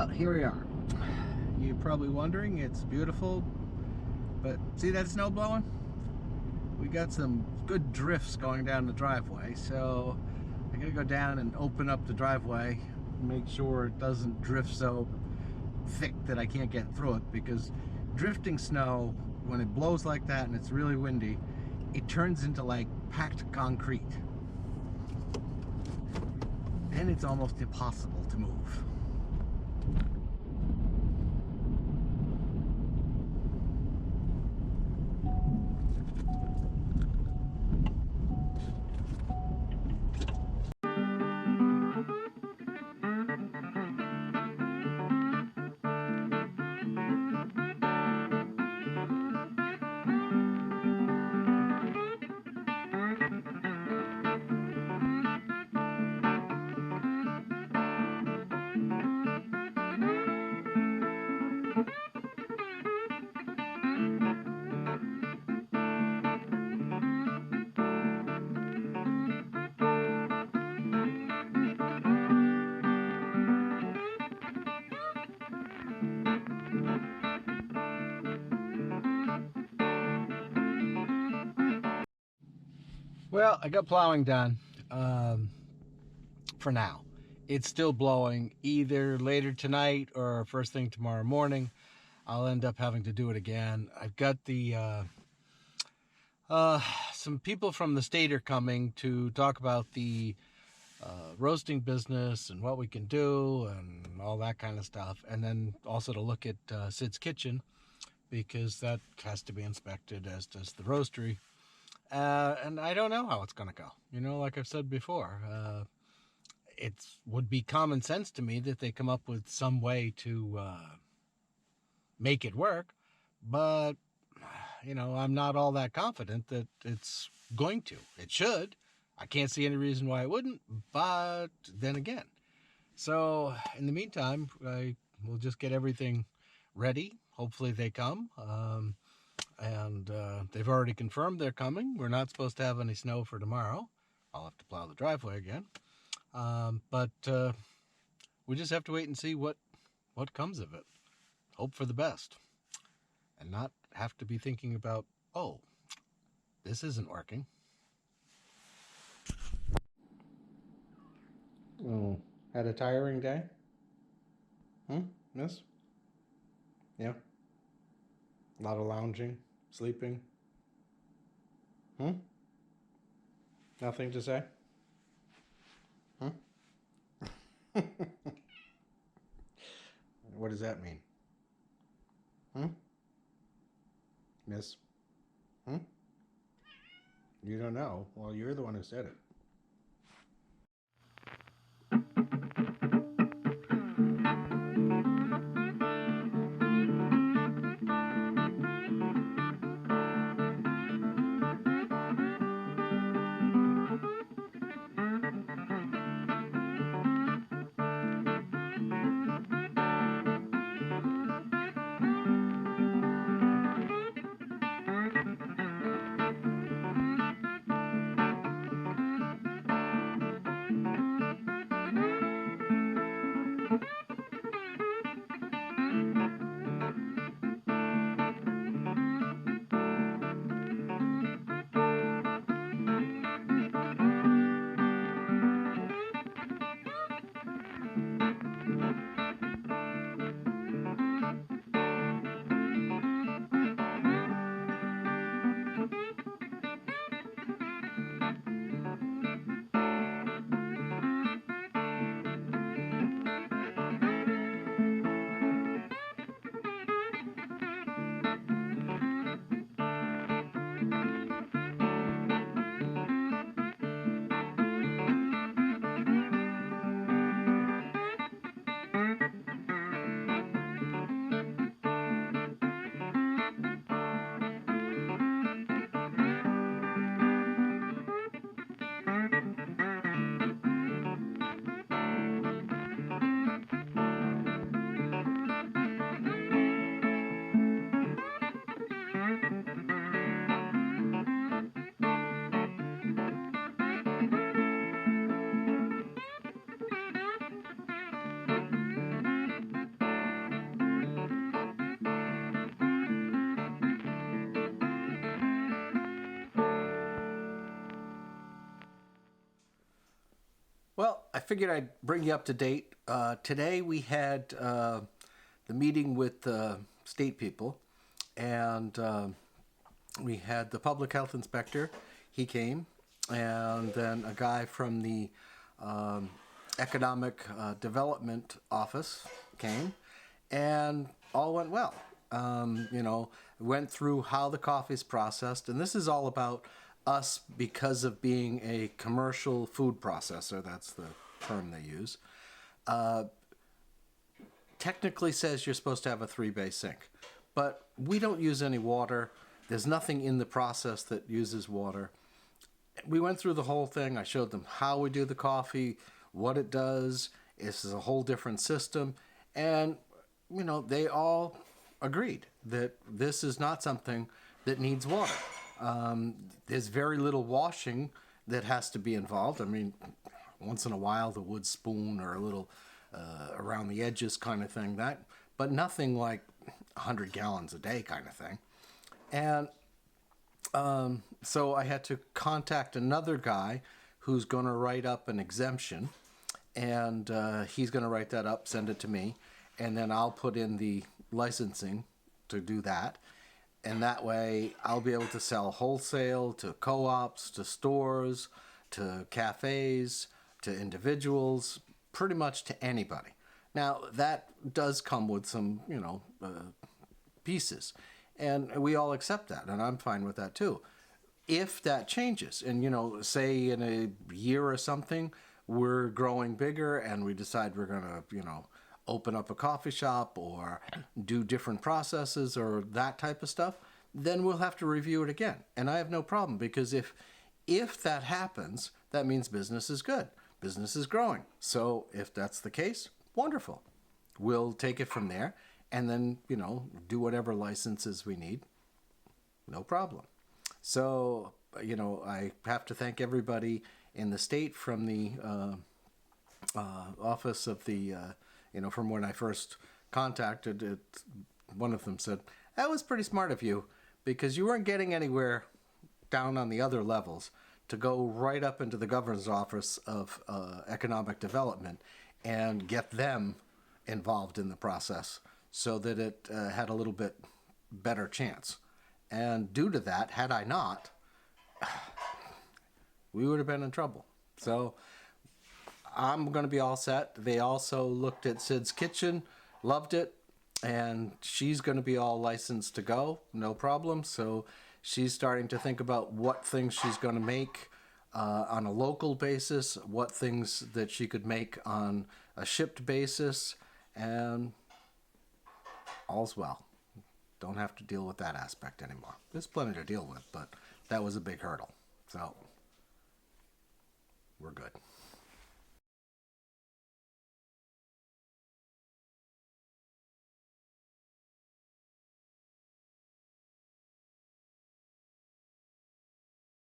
Well, here we are. You're probably wondering, it's beautiful, but see that snow blowing? We got some good drifts going down the driveway, so I gotta go down and open up the driveway, make sure it doesn't drift so thick that I can't get through it, because drifting snow, when it blows like that and it's really windy, it turns into like packed concrete. And it's almost impossible to move. Well, I got plowing done for now. It's still blowing. Either later tonight or first thing tomorrow morning, I'll end up having to do it again. I've got the some people from the state are coming to talk about the roasting business and what we can do and all that kind of stuff, and then also to look at Sid's kitchen, because that has to be inspected, as does the roastery. And I don't know how it's going to go. You know, like I've said before, it would be common sense to me that they come up with some way to make it work. But, you know, I'm not all that confident that it's going to. It should. I can't see any reason why it wouldn't, but then again. So, in the meantime, we'll just get everything ready. Hopefully they come. And they've already confirmed they're coming. We're not supposed to have any snow for tomorrow. I'll have to plow the driveway again. But we just have to wait and see what comes of it. Hope for the best. And not have to be thinking about, oh, this isn't working. Oh, had a tiring day? Miss? Yeah? A lot of lounging, sleeping? Nothing to say? What does that mean? Miss? You don't know? Well, you're the one who said it. I figured I'd bring you up to date. Today we had the meeting with state people, and we had the public health inspector. He came, and then a guy from the economic development office came, and all went well. Went through how the coffee's processed, and this is all about us because of being a commercial food processor. That's the term they use. Technically says you're supposed to have a 3-bay sink, but we don't use any water. There's nothing in the process that uses water. We went through the whole thing. I showed them how we do the coffee, what it does. This is a whole different system, and they all agreed that this is not something that needs water. There's very little washing that has to be involved. I mean, once in a while the wood spoon or a little around the edges kind of thing, but nothing like 100 gallons a day kind of thing. And so I had to contact another guy who's going to write up an exemption, and he's going to write that up, send it to me, and then I'll put in the licensing to do that. And that way I'll be able to sell wholesale to co-ops, to stores, to cafes, to individuals, pretty much to anybody. Now, that does come with some, pieces. And we all accept that, and I'm fine with that too. If that changes, and, say in a year or something, we're growing bigger and we decide we're going to, open up a coffee shop or do different processes or that type of stuff, then we'll have to review it again. And I have no problem, because if that happens, that means business is good. Business is growing. So if that's the case, wonderful. We'll take it from there and then, do whatever licenses we need. No problem. So, I have to thank everybody in the state from the office of the from when I first contacted it. One of them said, that was pretty smart of you, because you weren't getting anywhere down on the other levels to go right up into the governor's office of economic development and get them involved in the process so that it had a little bit better chance. And due to that, had I not, we would have been in trouble. So I'm going to be all set. They also looked at Sid's Kitchen, loved it, and she's going to be all licensed to go, no problem. So she's starting to think about what things she's going to make on a local basis, what things that she could make on a shipped basis, and all's well. Don't have to deal with that aspect anymore. There's plenty to deal with, but that was a big hurdle. So we're good.